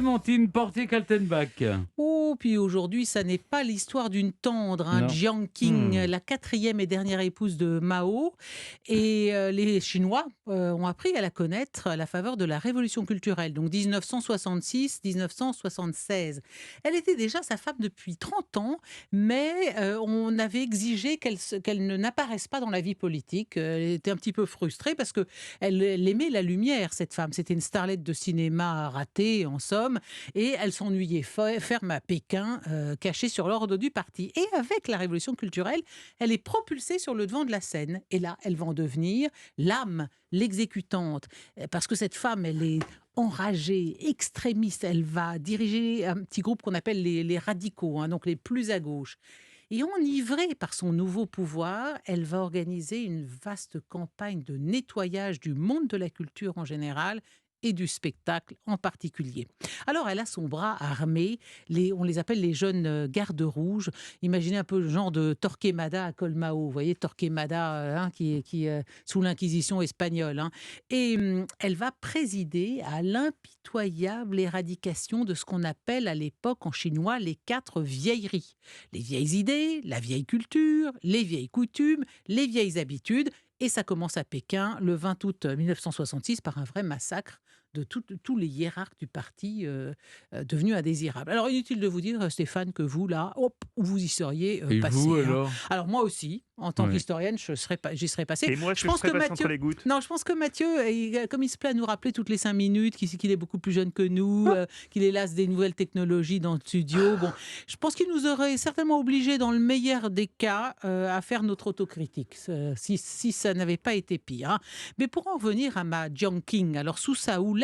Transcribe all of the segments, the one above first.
Clémentine Portier-Kaltenbach. Oh, puis aujourd'hui, ça n'est pas l'histoire d'une tendre, Non. Jiang Qing, Mmh. la quatrième et dernière épouse de Mao. Et les Chinois ont appris à la connaître à la faveur de la révolution culturelle, donc 1966-1976. Elle était déjà sa femme depuis 30 ans, mais on avait exigé qu'elle ne n'apparaisse pas dans la vie politique. Elle était un petit peu frustrée parce que elle aimait la lumière, cette femme. C'était une starlette de cinéma ratée, en somme, et elle s'ennuyait ferme à Pékin, cachée sur l'ordre du parti. Et avec la révolution culturelle, elle est propulsée sur le devant de la scène. Et là, elle va en devenir l'âme, l'exécutante. Parce que cette femme, elle est enragée, extrémiste. Elle va diriger un petit groupe qu'on appelle les radicaux, hein, donc les plus à gauche. Et enivrée par son nouveau pouvoir, elle va organiser une vaste campagne de nettoyage du monde de la culture en général et du spectacle en particulier. Alors, elle a son bras armé, on les appelle les jeunes gardes rouges. Imaginez un peu le genre de Torquemada à Colmao, vous voyez, Torquemada hein, qui sous l'Inquisition espagnole, hein. Et elle va présider à l'impitoyable éradication de ce qu'on appelle à l'époque en chinois les quatre vieilleries. Les vieilles idées, la vieille culture, les vieilles coutumes, les vieilles habitudes. Et ça commence à Pékin le 20 août 1966 par un vrai massacre de tous les hiérarques du parti devenus indésirables. Alors inutile de vous dire, Stéphane, que vous, là, hop, vous y seriez Et vous passé, hein. alors? Alors moi aussi, en tant Oui. qu'historienne, j'y serais passé. Et moi, est-ce Je que je pense serais que passé entre Mathieu... les gouttes? Non, je pense que Mathieu, comme il se plaît à nous rappeler toutes les 5 minutes qu'il est beaucoup plus jeune que nous, qu'il est las des nouvelles technologies dans le studio, bon, je pense qu'il nous aurait certainement obligés, dans le meilleur des cas, à faire notre autocritique, si ça n'avait pas été pire, hein. Mais pour en revenir à ma Jiangqing, alors sous sa houlette,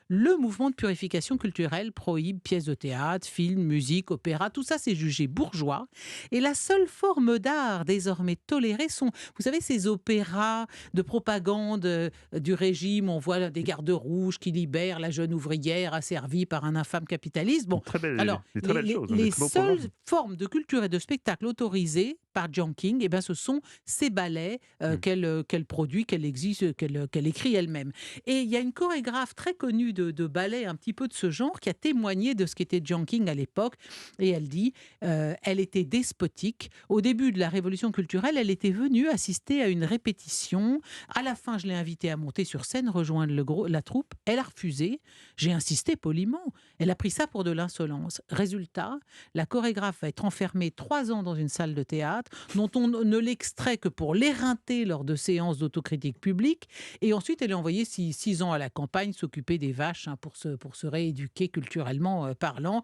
le mouvement de purification culturelle prohibe pièces de théâtre, films, musique, opéra, tout ça c'est jugé bourgeois. Et la seule forme d'art désormais tolérée sont, vous savez, ces opéras de propagande du régime. On voit des gardes rouges qui libèrent la jeune ouvrière asservie par un infâme capitaliste. Bon, alors, Des très belles choses, hein, des les très beaux seules programmes. formes de culture et de spectacle autorisées par Jiang Qing, eh ben, ce sont ces ballets Mm. qu'elle produit, qu'elle écrit elle-même. Et il y a une chorégraphe très connue de ballet, un petit peu de ce genre, qui a témoigné de ce qu'était Jiang Qing à l'époque. Et elle dit, elle était despotique. Au début de la révolution culturelle, elle était venue assister à une répétition. À la fin, je l'ai invitée à monter sur scène, rejoindre la troupe. Elle a refusé. J'ai insisté poliment. Elle a pris ça pour de l'insolence. Résultat, la chorégraphe va être enfermée 3 ans dans une salle de théâtre, dont on ne l'extrait que pour l'éreinter lors de séances d'autocritique publique. Et ensuite, elle est envoyée 6 ans à la campagne s'occuper des vaches, hein, pour se rééduquer culturellement parlant,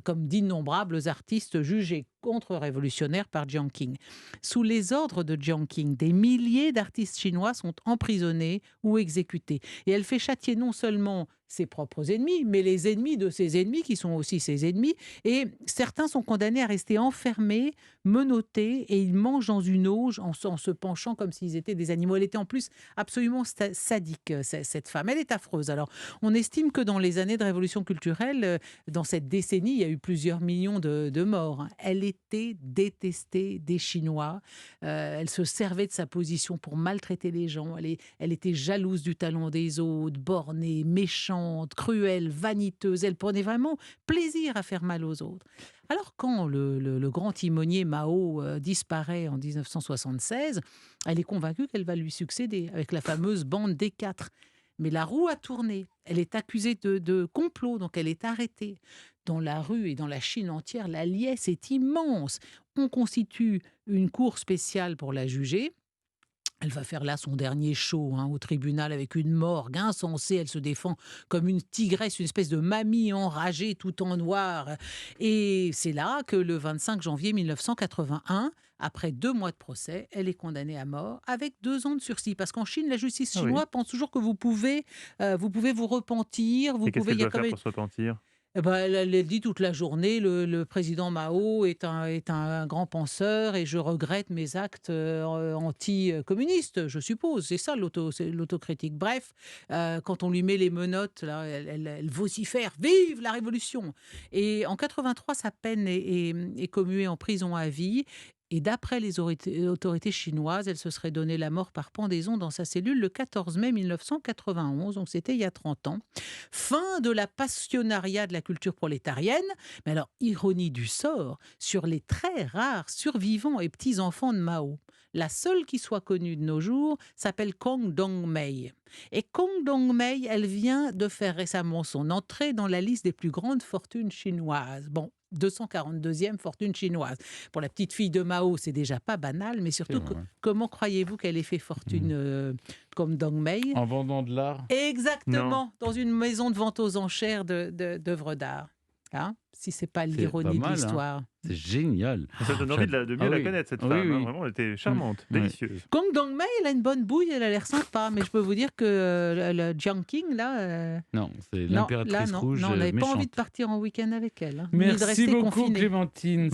comme d'innombrables artistes jugés contre-révolutionnaires par Jiang Qing. Sous les ordres de Jiang Qing, des milliers d'artistes chinois sont emprisonnés ou exécutés. Et elle fait châtier non seulement ses propres ennemis, mais les ennemis de ses ennemis, qui sont aussi ses ennemis. Et certains sont condamnés à rester enfermés, menottés, et ils mangent dans une auge en se penchant comme s'ils étaient des animaux. Elle était en plus absolument sadique, cette femme. Elle est affreuse. Alors, on estime que dans les années de révolution culturelle, dans cette décennie, il y a eu plusieurs millions de morts, hein. Elle était détestée des Chinois. Elle se servait de sa position pour maltraiter les gens. Elle était jalouse du talent des autres, bornée, méchante, cruelle, vaniteuse. Elle prenait vraiment plaisir à faire mal aux autres. Alors quand le grand timonier Mao disparaît en 1976, elle est convaincue qu'elle va lui succéder avec la fameuse bande des quatre. Mais la roue a tourné. Elle est accusée de complot, donc elle est arrêtée. Dans la rue et dans la Chine entière, la liesse est immense. On constitue une cour spéciale pour la juger. Elle va faire là son dernier show, hein, au tribunal, avec une morgue insensée. Elle se défend comme une tigresse, une espèce de mamie enragée, tout en noir. Et c'est là que le 25 janvier 1981, après 2 mois de procès, elle est condamnée à mort avec 2 ans de sursis. Parce qu'en Chine, la justice Ah oui. chinoise pense toujours que vous pouvez vous repentir. Et qu'est-ce qu'elle Il y a doit comme faire pour se repentir? eh ben, elle dit toute la journée, le président Mao est un grand penseur et je regrette mes actes anti-communistes, je suppose. C'est ça c'est l'autocritique. Bref, quand on lui met les menottes, là, elle vocifère «Vive la révolution!» Et en 83, sa peine est commuée en prison à vie. Et d'après les autorités chinoises, elle se serait donné la mort par pendaison dans sa cellule le 14 mai 1991, donc c'était il y a 30 ans. Fin de la passionnariat de la culture prolétarienne, mais alors, ironie du sort, sur les très rares survivants et petits-enfants de Mao. La seule qui soit connue de nos jours s'appelle Kong Dongmei. Et Kong Dongmei, elle vient de faire récemment son entrée dans la liste des plus grandes fortunes chinoises. Bon, 242e fortune chinoise. Pour la petite fille de Mao, c'est déjà pas banal, mais C'est surtout, vrai. comment croyez-vous qu'elle ait fait fortune comme Dongmei? En vendant de l'art. Exactement, dans une maison de vente aux enchères d'œuvres d'art. Hein, si c'est pas C'est pas l'ironie de mal, hein. l'histoire. C'est génial. Ça donne envie de mieux Ah la oui. connaître, cette Oui, femme. hein. oui. Vraiment, elle était charmante, Ouais. délicieuse. Kong Dongmei, elle a une bonne bouille, elle a l'air sympa, mais je peux vous dire que le Jiangqing, là, Non, c'est non, l'impératrice rouge non, on n'avait pas envie de méchante. partir en week-end avec elle. Hein, ni de Merci rester beaucoup, confiné. Clémentine.